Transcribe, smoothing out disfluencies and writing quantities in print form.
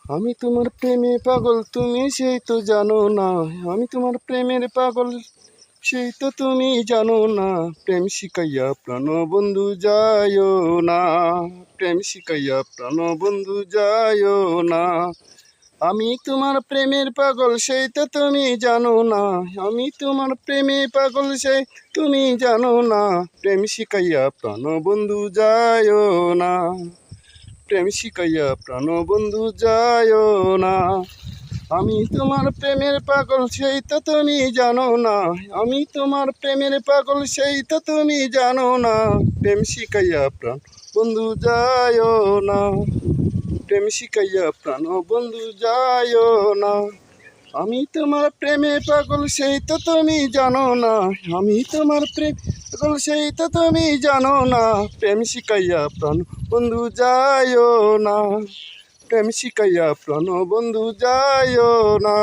আমি তোমার প্রেমে পাগল, তুমি সেই তো জানো না। আমি তোমার প্রেমের পাগল, সেই তো তুমি জানো না। প্রেম শিখাইয়া প্রাণ বন্ধু যায়ও না, প্রেম শিখাইয়া প্রাণ বন্ধু যায়ও না। আমি তোমার প্রেমের পাগল, সেই তো তুমি জানো না। আমি তোমার প্রেমে পাগল, সেই তুমি জানো না। প্রেম শিখাইয়া প্রাণ বন্ধু যায়ও না, প্রেম শিখাইয়া প্রাণ বন্ধু যায়ও না। আমি তোমার প্রেমের পাগল, সেই তো তুমি জানো না। আমি তোমার প্রেমের পাগল, সেই তো তুমি জানো না। প্রেম শিখাইয়া প্রাণ বন্ধু যায়ও না, প্রেম শিখাইয়া প্রাণ বন্ধু যায়ও না। আমি তোমার প্রেমে পাগল, সেই তো তুমি জানো না। আমি তোমার প্রেম পাগল, সেই তো তুমি জানো না। প্রেম শিখাইয়া প্রাণ বন্ধু যায়ও না, প্রেম শিখাইয়া প্রাণ বন্ধু যায়ও না।